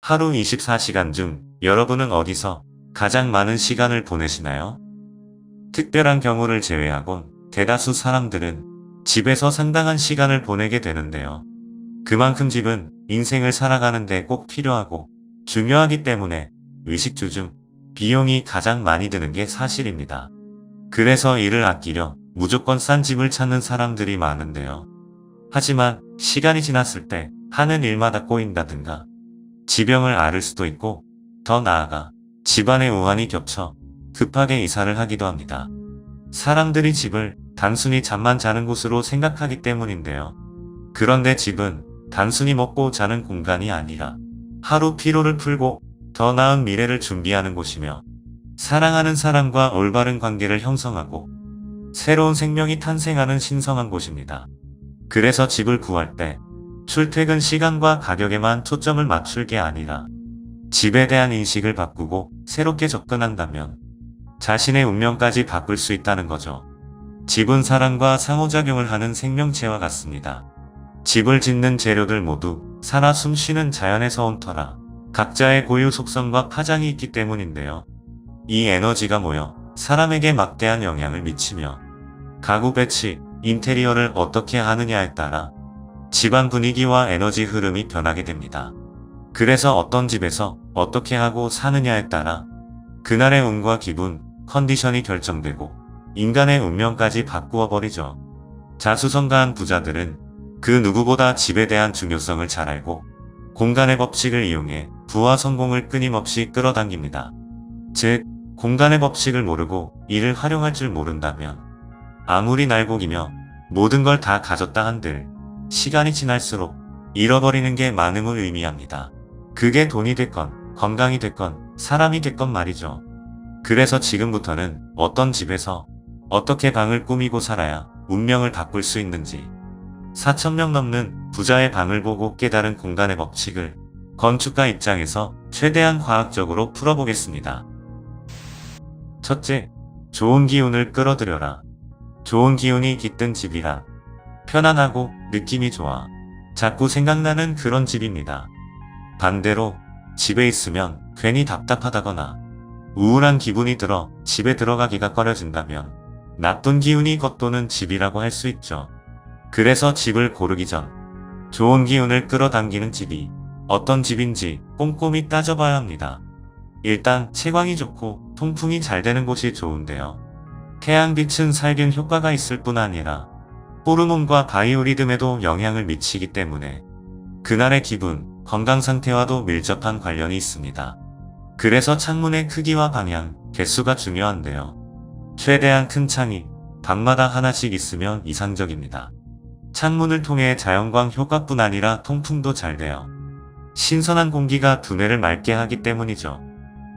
하루 24시간 중 여러분은 어디서 가장 많은 시간을 보내시나요? 특별한 경우를 제외하곤 대다수 사람들은 집에서 상당한 시간을 보내게 되는데요. 그만큼 집은 인생을 살아가는 데 꼭 필요하고 중요하기 때문에 의식주 중 비용이 가장 많이 드는 게 사실입니다. 그래서 이를 아끼려 무조건 싼 집을 찾는 사람들이 많은데요. 하지만 시간이 지났을 때 하는 일마다 꼬인다든가 지병을 앓을 수도 있고 더 나아가 집안의 우환이 겹쳐 급하게 이사를 하기도 합니다. 사람들이 집을 단순히 잠만 자는 곳으로 생각하기 때문인데요. 그런데 집은 단순히 먹고 자는 공간이 아니라 하루 피로를 풀고 더 나은 미래를 준비하는 곳이며 사랑하는 사람과 올바른 관계를 형성하고 새로운 생명이 탄생하는 신성한 곳입니다. 그래서 집을 구할 때 출퇴근 시간과 가격에만 초점을 맞출 게 아니라 집에 대한 인식을 바꾸고 새롭게 접근한다면 자신의 운명까지 바꿀 수 있다는 거죠. 집은 사람과 상호작용을 하는 생명체와 같습니다. 집을 짓는 재료들 모두 살아 숨쉬는 자연에서 온 터라 각자의 고유 속성과 파장이 있기 때문인데요. 이 에너지가 모여 사람에게 막대한 영향을 미치며 가구 배치, 인테리어를 어떻게 하느냐에 따라 집안 분위기와 에너지 흐름이 변하게 됩니다. 그래서 어떤 집에서 어떻게 하고 사느냐에 따라 그날의 운과 기분, 컨디션이 결정되고 인간의 운명까지 바꾸어 버리죠. 자수성가한 부자들은 그 누구보다 집에 대한 중요성을 잘 알고 공간의 법칙을 이용해 부와 성공을 끊임없이 끌어당깁니다. 즉, 공간의 법칙을 모르고 이를 활용할 줄 모른다면 아무리 날고기며 모든 걸 다 가졌다 한들 시간이 지날수록 잃어버리는 게 많음을 의미합니다. 그게 돈이 됐건 건강이 됐건 사람이 됐건 말이죠. 그래서 지금부터는 어떤 집에서 어떻게 방을 꾸미고 살아야 운명을 바꿀 수 있는지 4,000명 넘는 부자의 방을 보고 깨달은 공간의 법칙을 건축가 입장에서 최대한 과학적으로 풀어보겠습니다. 첫째, 좋은 기운을 끌어들여라. 좋은 기운이 깃든 집이라 편안하고 느낌이 좋아 자꾸 생각나는 그런 집입니다. 반대로 집에 있으면 괜히 답답하다거나 우울한 기분이 들어 집에 들어가기가 꺼려진다면 나쁜 기운이 겉도는 집이라고 할 수 있죠. 그래서 집을 고르기 전 좋은 기운을 끌어당기는 집이 어떤 집인지 꼼꼼히 따져봐야 합니다. 일단 채광이 좋고 통풍이 잘 되는 곳이 좋은데요. 태양빛은 살균 효과가 있을 뿐 아니라 호르몬과 바이오리듬에도 영향을 미치기 때문에 그날의 기분, 건강 상태와도 밀접한 관련이 있습니다. 그래서 창문의 크기와 방향, 개수가 중요한데요. 최대한 큰 창이 방마다 하나씩 있으면 이상적입니다. 창문을 통해 자연광 효과뿐 아니라 통풍도 잘 돼요. 신선한 공기가 두뇌를 맑게 하기 때문이죠.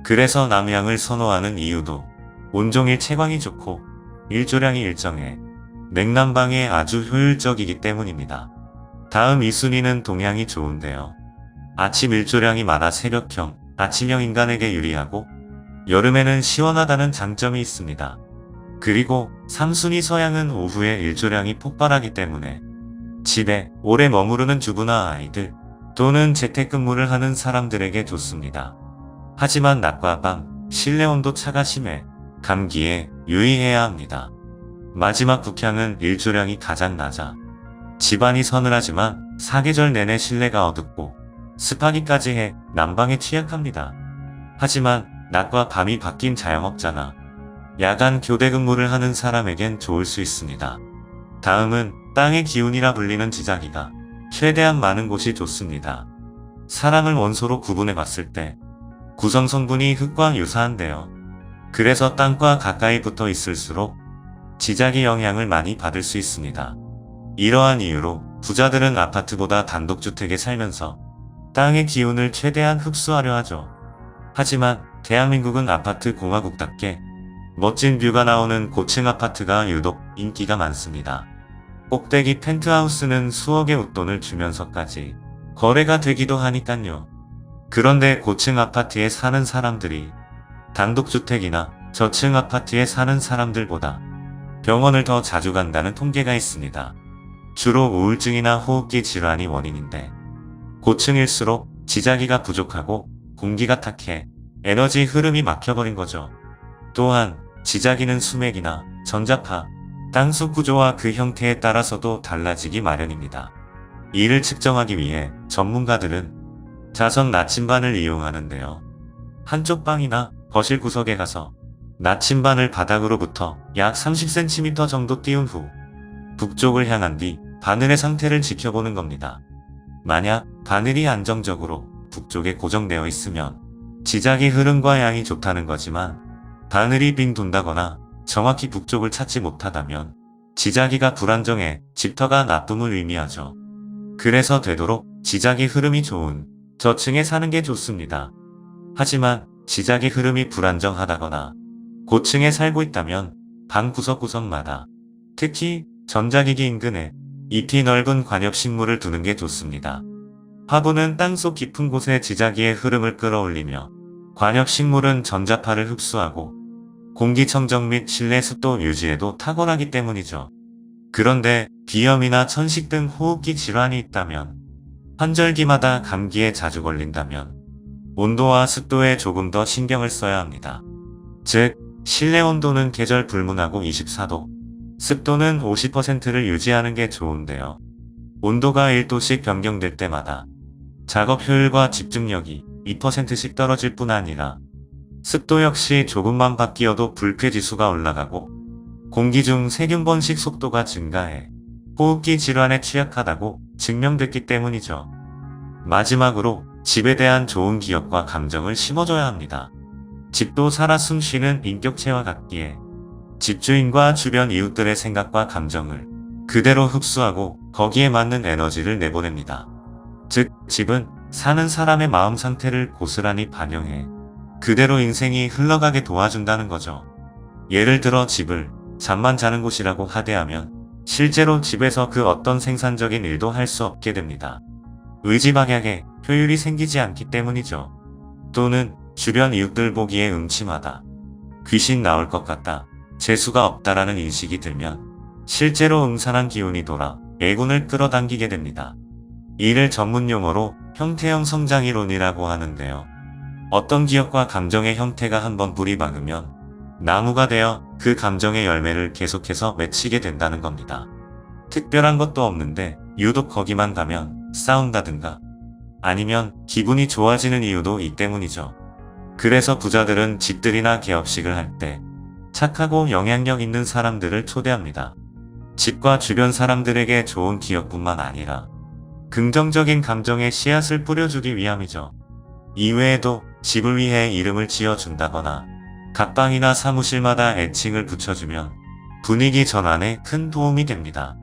그래서 남향을 선호하는 이유도 온종일 채광이 좋고 일조량이 일정해 냉난방에 아주 효율적이기 때문입니다. 다음 2순위는 동향이 좋은데요. 아침 일조량이 많아 새벽형, 아침형 인간에게 유리하고 여름에는 시원하다는 장점이 있습니다. 그리고 3순위 서향은 오후에 일조량이 폭발하기 때문에 집에 오래 머무르는 주부나 아이들 또는 재택근무를 하는 사람들에게 좋습니다. 하지만 낮과 밤, 실내 온도 차가 심해 감기에 유의해야 합니다. 마지막 북향은 일조량이 가장 낮아 집안이 서늘하지만 사계절 내내 실내가 어둡고 습하기까지 해 난방에 취약합니다. 하지만 낮과 밤이 바뀐 자영업자나 야간 교대 근무를 하는 사람에겐 좋을 수 있습니다. 다음은 땅의 기운이라 불리는 지자기가 최대한 많은 곳이 좋습니다. 사람을 원소로 구분해 봤을 때 구성 성분이 흙과 유사한데요. 그래서 땅과 가까이 붙어 있을수록 지자기 영향을 많이 받을 수 있습니다. 이러한 이유로 부자들은 아파트보다 단독주택에 살면서 땅의 기운을 최대한 흡수하려 하죠. 하지만 대한민국은 아파트 공화국답게 멋진 뷰가 나오는 고층 아파트가 유독 인기가 많습니다. 꼭대기 펜트하우스는 수억의 웃돈을 주면서까지 거래가 되기도 하니깐요. 그런데 고층 아파트에 사는 사람들이 단독주택이나 저층 아파트에 사는 사람들보다 병원을 더 자주 간다는 통계가 있습니다. 주로 우울증이나 호흡기 질환이 원인인데 고층일수록 지자기가 부족하고 공기가 탁해 에너지 흐름이 막혀버린 거죠. 또한 지자기는 수맥이나 전자파, 땅속 구조와 그 형태에 따라서도 달라지기 마련입니다. 이를 측정하기 위해 전문가들은 자석 나침반을 이용하는데요. 한쪽 방이나 거실 구석에 가서 나침반을 바닥으로부터 약 30cm 정도 띄운 후 북쪽을 향한 뒤 바늘의 상태를 지켜보는 겁니다. 만약 바늘이 안정적으로 북쪽에 고정되어 있으면 지자기 흐름과 양이 좋다는 거지만 바늘이 빙 돈다거나 정확히 북쪽을 찾지 못하다면 지자기가 불안정해 집터가 나쁨을 의미하죠. 그래서 되도록 지자기 흐름이 좋은 저층에 사는 게 좋습니다. 하지만 지자기 흐름이 불안정하다거나 고층에 살고 있다면 방 구석구석마다 특히 전자기기 인근에 잎이 넓은 관엽식물을 두는 게 좋습니다. 화분은 땅속 깊은 곳에 지자기의 흐름을 끌어올리며 관엽식물은 전자파를 흡수하고 공기청정 및 실내 습도 유지에도 탁월하기 때문이죠. 그런데 비염이나 천식 등 호흡기 질환이 있다면, 환절기마다 감기에 자주 걸린다면 온도와 습도에 조금 더 신경을 써야 합니다. 즉, 실내 온도는 계절 불문하고 24도, 습도는 50%를 유지하는 게 좋은데요. 온도가 1도씩 변경될 때마다 작업 효율과 집중력이 2%씩 떨어질 뿐 아니라 습도 역시 조금만 바뀌어도 불쾌지수가 올라가고 공기 중 세균 번식 속도가 증가해 호흡기 질환에 취약하다고 증명됐기 때문이죠. 마지막으로 집에 대한 좋은 기억과 감정을 심어줘야 합니다. 집도 살아 숨쉬는 인격체와 같기에 집주인과 주변 이웃들의 생각과 감정을 그대로 흡수하고 거기에 맞는 에너지를 내보냅니다. 즉, 집은 사는 사람의 마음 상태를 고스란히 반영해 그대로 인생이 흘러가게 도와준다는 거죠. 예를 들어 집을 잠만 자는 곳이라고 하대하면 실제로 집에서 그 어떤 생산적인 일도 할 수 없게 됩니다. 의지박약에 효율이 생기지 않기 때문이죠. 또는 주변 이웃들 보기에 음침하다, 귀신 나올 것 같다, 재수가 없다라는 인식이 들면 실제로 음산한 기운이 돌아 애군을 끌어당기게 됩니다. 이를 전문 용어로 형태형 성장이론이라고 하는데요. 어떤 기억과 감정의 형태가 한번 뿌리 박으면 나무가 되어 그 감정의 열매를 계속해서 맺히게 된다는 겁니다. 특별한 것도 없는데 유독 거기만 가면 싸운다든가 아니면 기분이 좋아지는 이유도 이 때문이죠. 그래서 부자들은 집들이나 개업식을 할 때 착하고 영향력 있는 사람들을 초대합니다. 집과 주변 사람들에게 좋은 기억뿐만 아니라 긍정적인 감정의 씨앗을 뿌려주기 위함이죠. 이외에도 집을 위해 이름을 지어준다거나 각 방이나 사무실마다 애칭을 붙여주면 분위기 전환에 큰 도움이 됩니다.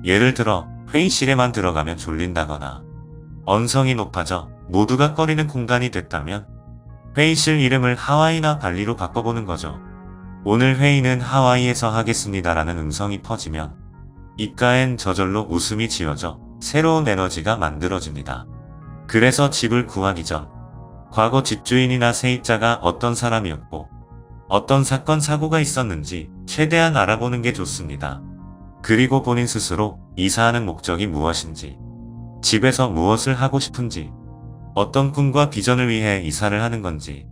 예를 들어 회의실에만 들어가면 졸린다거나 언성이 높아져 모두가 꺼리는 공간이 됐다면 회의실 이름을 하와이나 발리로 바꿔보는 거죠. 오늘 회의는 하와이에서 하겠습니다라는 음성이 퍼지면 입가엔 저절로 웃음이 지어져 새로운 에너지가 만들어집니다. 그래서 집을 구하기 전 과거 집주인이나 세입자가 어떤 사람이었고 어떤 사건 사고가 있었는지 최대한 알아보는 게 좋습니다. 그리고 본인 스스로 이사하는 목적이 무엇인지, 집에서 무엇을 하고 싶은지, 어떤 꿈과 비전을 위해 이사를 하는 건지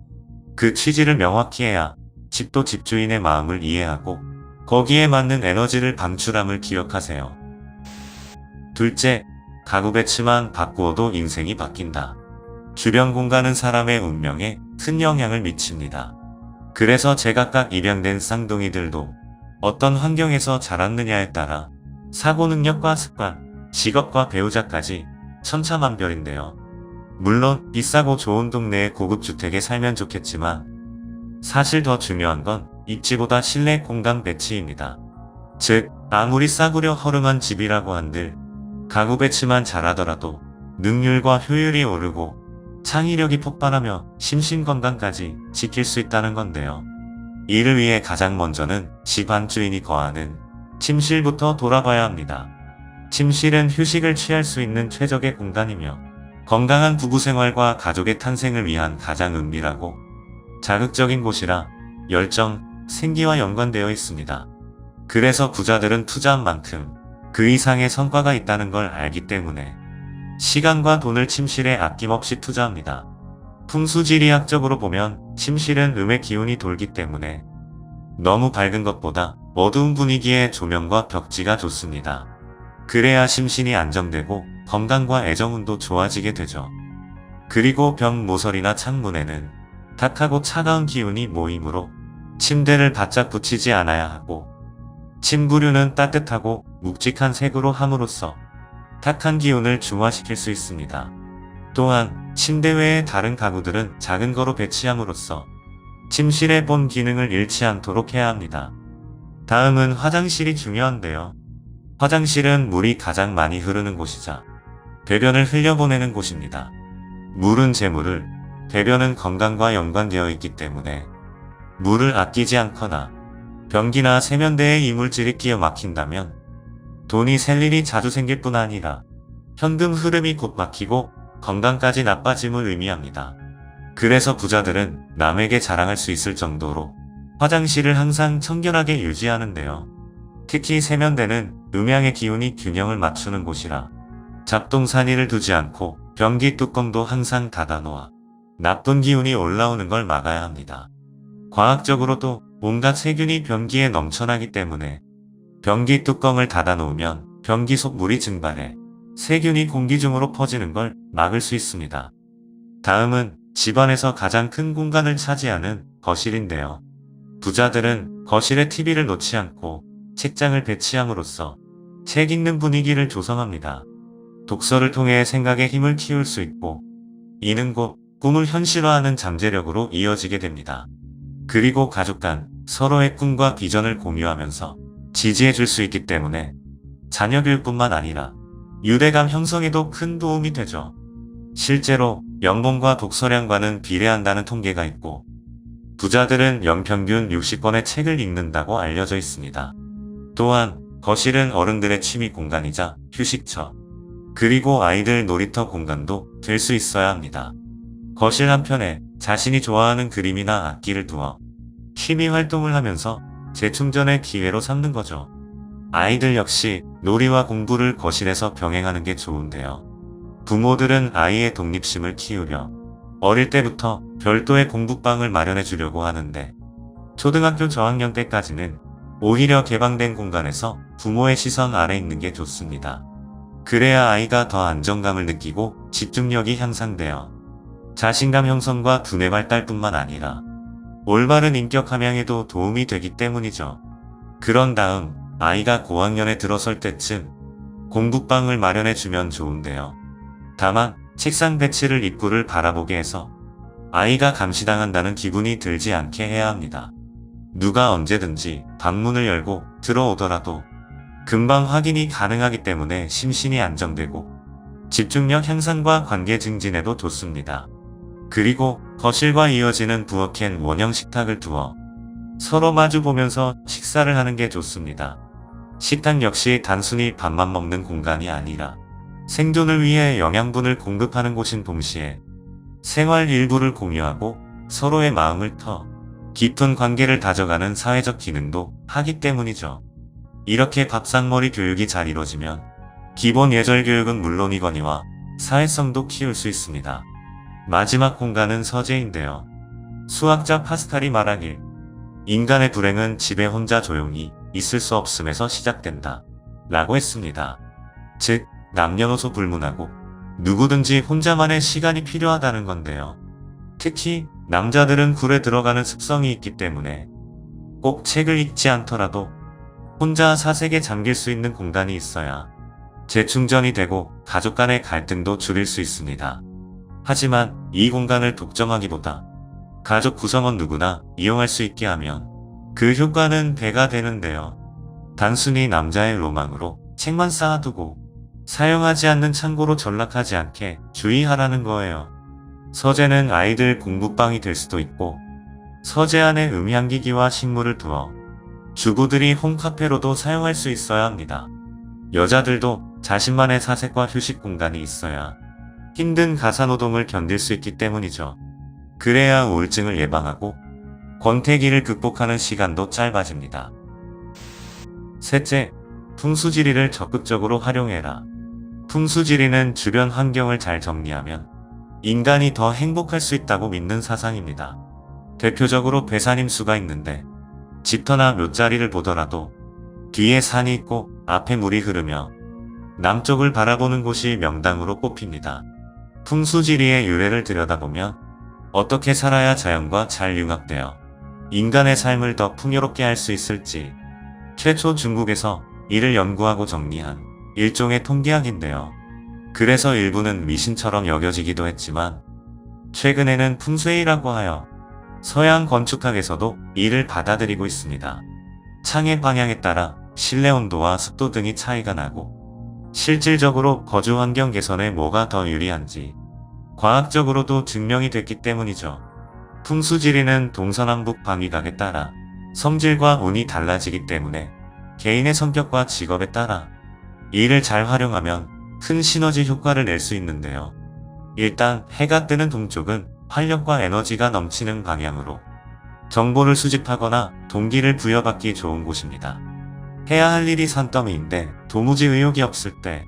그 취지를 명확히 해야 집도 집주인의 마음을 이해하고 거기에 맞는 에너지를 방출함을 기억하세요. 둘째, 가구 배치만 바꾸어도 인생이 바뀐다. 주변 공간은 사람의 운명에 큰 영향을 미칩니다. 그래서 제각각 입양된 쌍둥이들도 어떤 환경에서 자랐느냐에 따라 사고 능력과 습관, 직업과 배우자까지 천차만별인데요. 물론 비싸고 좋은 동네의 고급 주택에 살면 좋겠지만 사실 더 중요한 건 입지보다 실내 공간 배치입니다. 즉, 아무리 싸구려 허름한 집이라고 한들 가구 배치만 잘하더라도 능률과 효율이 오르고 창의력이 폭발하며 심신건강까지 지킬 수 있다는 건데요. 이를 위해 가장 먼저는 집 안주인이 거하는 침실부터 돌아봐야 합니다. 침실은 휴식을 취할 수 있는 최적의 공간이며 건강한 부부생활과 가족의 탄생을 위한 가장 은밀하고 자극적인 곳이라 열정, 생기와 연관되어 있습니다. 그래서 부자들은 투자한 만큼 그 이상의 성과가 있다는 걸 알기 때문에 시간과 돈을 침실에 아낌없이 투자합니다. 풍수지리학적으로 보면 침실은 음의 기운이 돌기 때문에 너무 밝은 것보다 어두운 분위기의 조명과 벽지가 좋습니다. 그래야 심신이 안정되고 건강과 애정운도 좋아지게 되죠. 그리고 벽 모서리나 창문에는 탁하고 차가운 기운이 모이므로 침대를 바짝 붙이지 않아야 하고, 침부류는 따뜻하고 묵직한 색으로 함으로써 탁한 기운을 중화시킬 수 있습니다. 또한 침대 외의 다른 가구들은 작은 거로 배치함으로써 침실의 본 기능을 잃지 않도록 해야 합니다. 다음은 화장실이 중요한데요. 화장실은 물이 가장 많이 흐르는 곳이자 배변을 흘려보내는 곳입니다. 물은 재물을, 배변은 건강과 연관되어 있기 때문에 물을 아끼지 않거나 변기나 세면대에 이물질이 끼어 막힌다면 돈이 셀 일이 자주 생길 뿐 아니라 현금 흐름이 곧 막히고 건강까지 나빠짐을 의미합니다. 그래서 부자들은 남에게 자랑할 수 있을 정도로 화장실을 항상 청결하게 유지하는데요. 특히 세면대는 음양의 기운이 균형을 맞추는 곳이라 잡동사니를 두지 않고 변기 뚜껑도 항상 닫아놓아 나쁜 기운이 올라오는 걸 막아야 합니다. 과학적으로도 온갖 세균이 변기에 넘쳐나기 때문에 변기 뚜껑을 닫아놓으면 변기 속 물이 증발해 세균이 공기 중으로 퍼지는 걸 막을 수 있습니다. 다음은 집안에서 가장 큰 공간을 차지하는 거실인데요. 부자들은 거실에 TV를 놓지 않고 책장을 배치함으로써 책 읽는 분위기를 조성합니다. 독서를 통해 생각의 힘을 키울 수 있고, 이는 곧 꿈을 현실화하는 잠재력으로 이어지게 됩니다. 그리고 가족 간 서로의 꿈과 비전을 공유하면서 지지해 줄 수 있기 때문에 자녀 교육뿐만 아니라 유대감 형성에도 큰 도움이 되죠. 실제로 연봉과 독서량과는 비례한다는 통계가 있고, 부자들은 연평균 60권의 책을 읽는다고 알려져 있습니다. 또한 거실은 어른들의 취미 공간이자 휴식처, 그리고 아이들 놀이터 공간도 될 수 있어야 합니다. 거실 한편에 자신이 좋아하는 그림이나 악기를 두어 취미 활동을 하면서 재충전의 기회로 삼는 거죠. 아이들 역시 놀이와 공부를 거실에서 병행하는 게 좋은데요. 부모들은 아이의 독립심을 키우려 어릴 때부터 별도의 공부방을 마련해 주려고 하는데, 초등학교 저학년 때까지는 오히려 개방된 공간에서 부모의 시선 아래 있는 게 좋습니다. 그래야 아이가 더 안정감을 느끼고 집중력이 향상되어 자신감 형성과 두뇌 발달뿐만 아니라 올바른 인격 함양에도 도움이 되기 때문이죠. 그런 다음 아이가 고학년에 들어설 때쯤 공부방을 마련해 주면 좋은데요. 다만 책상 배치를 입구를 바라보게 해서 아이가 감시당한다는 기분이 들지 않게 해야 합니다. 누가 언제든지 방문을 열고 들어오더라도 금방 확인이 가능하기 때문에 심신이 안정되고 집중력 향상과 관계 증진에도 좋습니다. 그리고 거실과 이어지는 부엌엔 원형 식탁을 두어 서로 마주 보면서 식사를 하는 게 좋습니다. 식탁 역시 단순히 밥만 먹는 공간이 아니라 생존을 위해 영양분을 공급하는 곳인 동시에 생활 일부를 공유하고 서로의 마음을 터 깊은 관계를 다져가는 사회적 기능도 하기 때문이죠. 이렇게 밥상머리 교육이 잘 이루어지면 기본 예절 교육은 물론이거니와 사회성도 키울 수 있습니다. 마지막 공간은 서재인데요. 수학자 파스칼이 말하길, 인간의 불행은 집에 혼자 조용히 있을 수 없음에서 시작된다 라고 했습니다. 즉, 남녀노소 불문하고 누구든지 혼자만의 시간이 필요하다는 건데요. 특히 남자들은 굴에 들어가는 습성이 있기 때문에 꼭 책을 읽지 않더라도 혼자 사색에 잠길 수 있는 공간이 있어야 재충전이 되고 가족 간의 갈등도 줄일 수 있습니다. 하지만 이 공간을 독점하기보다 가족 구성원 누구나 이용할 수 있게 하면 그 효과는 배가 되는데요. 단순히 남자의 로망으로 책만 쌓아두고 사용하지 않는 창고로 전락하지 않게 주의하라는 거예요. 서재는 아이들 공부방이 될 수도 있고, 서재 안에 음향기기와 식물을 두어 주부들이 홈카페로도 사용할 수 있어야 합니다. 여자들도 자신만의 사색과 휴식 공간이 있어야 힘든 가사노동을 견딜 수 있기 때문이죠. 그래야 우울증을 예방하고 권태기를 극복하는 시간도 짧아집니다. 셋째, 풍수지리를 적극적으로 활용해라. 풍수지리는 주변 환경을 잘 정리하면 인간이 더 행복할 수 있다고 믿는 사상입니다. 대표적으로 배산임수가 있는데 집터나 묘자리를 보더라도 뒤에 산이 있고 앞에 물이 흐르며 남쪽을 바라보는 곳이 명당으로 꼽힙니다. 풍수지리의 유래를 들여다보면 어떻게 살아야 자연과 잘 융합되어 인간의 삶을 더 풍요롭게 할 수 있을지 최초 중국에서 이를 연구하고 정리한 일종의 통계학인데요. 그래서 일부는 미신처럼 여겨지기도 했지만 최근에는 풍수이라고 하여 서양 건축학에서도 이를 받아들이고 있습니다. 창의 방향에 따라 실내 온도와 습도 등이 차이가 나고 실질적으로 거주 환경 개선에 뭐가 더 유리한지 과학적으로도 증명이 됐기 때문이죠. 풍수지리는 동서남북 방위각에 따라 성질과 운이 달라지기 때문에 개인의 성격과 직업에 따라 이를 잘 활용하면 큰 시너지 효과를 낼 수 있는데요. 일단 해가 뜨는 동쪽은 활력과 에너지가 넘치는 방향으로 정보를 수집하거나 동기를 부여받기 좋은 곳입니다. 해야 할 일이 산더미인데 도무지 의욕이 없을 때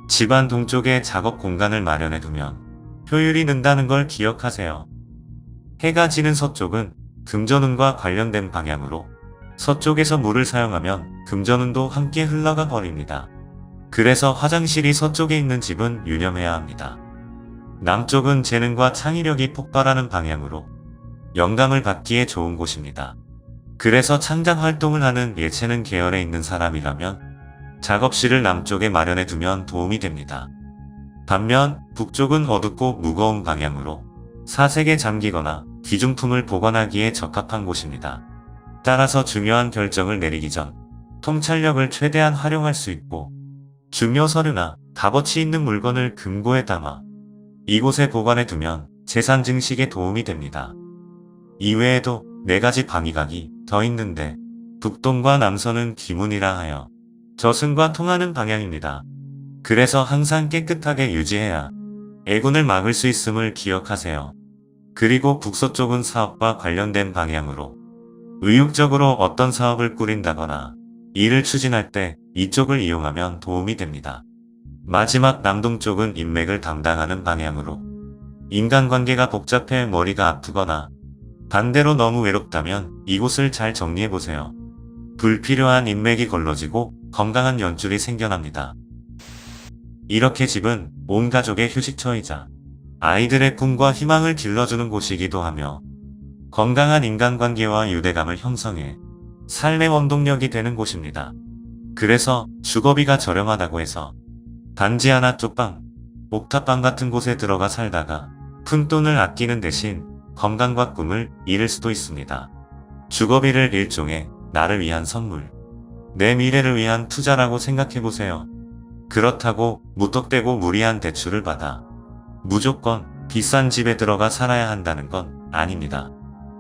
집안 동쪽에 작업 공간을 마련해 두면 효율이 는다는 걸 기억하세요. 해가 지는 서쪽은 금전운과 관련된 방향으로 서쪽에서 물을 사용하면 금전운도 함께 흘러가 버립니다. 그래서 화장실이 서쪽에 있는 집은 유념해야 합니다. 남쪽은 재능과 창의력이 폭발하는 방향으로 영감을 받기에 좋은 곳입니다. 그래서 창작 활동을 하는 예체능 계열에 있는 사람이라면 작업실을 남쪽에 마련해 두면 도움이 됩니다. 반면 북쪽은 어둡고 무거운 방향으로 사색에 잠기거나 귀중품을 보관하기에 적합한 곳입니다. 따라서 중요한 결정을 내리기 전 통찰력을 최대한 활용할 수 있고 중요 서류나 값어치 있는 물건을 금고에 담아 이곳에 보관해 두면 재산 증식에 도움이 됩니다. 이외에도 4가지 방위각이 더 있는데 북동과 남서는 기문이라 하여 저승과 통하는 방향입니다. 그래서 항상 깨끗하게 유지해야 애군을 막을 수 있음을 기억하세요. 그리고 북서쪽은 사업과 관련된 방향으로 의욕적으로 어떤 사업을 꾸린다거나 일을 추진할 때 이쪽을 이용하면 도움이 됩니다. 마지막 남동쪽은 인맥을 담당하는 방향으로 인간관계가 복잡해 머리가 아프거나 반대로 너무 외롭다면 이곳을 잘 정리해보세요. 불필요한 인맥이 걸러지고 건강한 연줄이 생겨납니다. 이렇게 집은 온 가족의 휴식처이자 아이들의 꿈과 희망을 길러주는 곳이기도 하며 건강한 인간관계와 유대감을 형성해 삶의 원동력이 되는 곳입니다. 그래서 주거비가 저렴하다고 해서 단지 하나 쪽방, 옥탑방 같은 곳에 들어가 살다가 푼돈을 아끼는 대신 건강과 꿈을 잃을 수도 있습니다. 주거비를 일종의 나를 위한 선물, 내 미래를 위한 투자라고 생각해보세요. 그렇다고 무턱대고 무리한 대출을 받아 무조건 비싼 집에 들어가 살아야 한다는 건 아닙니다.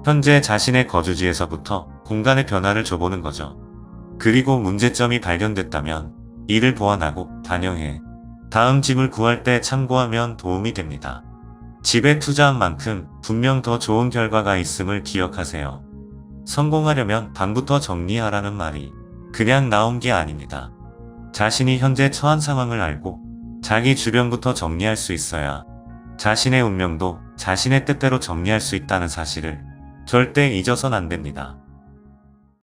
현재 자신의 거주지에서부터 공간의 변화를 줘보는 거죠. 그리고 문제점이 발견됐다면 이를 보완하고 반영해 다음 집을 구할 때 참고하면 도움이 됩니다. 집에 투자한 만큼 분명 더 좋은 결과가 있음을 기억하세요. 성공하려면 방부터 정리하라는 말이 그냥 나온 게 아닙니다. 자신이 현재 처한 상황을 알고 자기 주변부터 정리할 수 있어야 자신의 운명도 자신의 뜻대로 정리할 수 있다는 사실을 절대 잊어선 안 됩니다.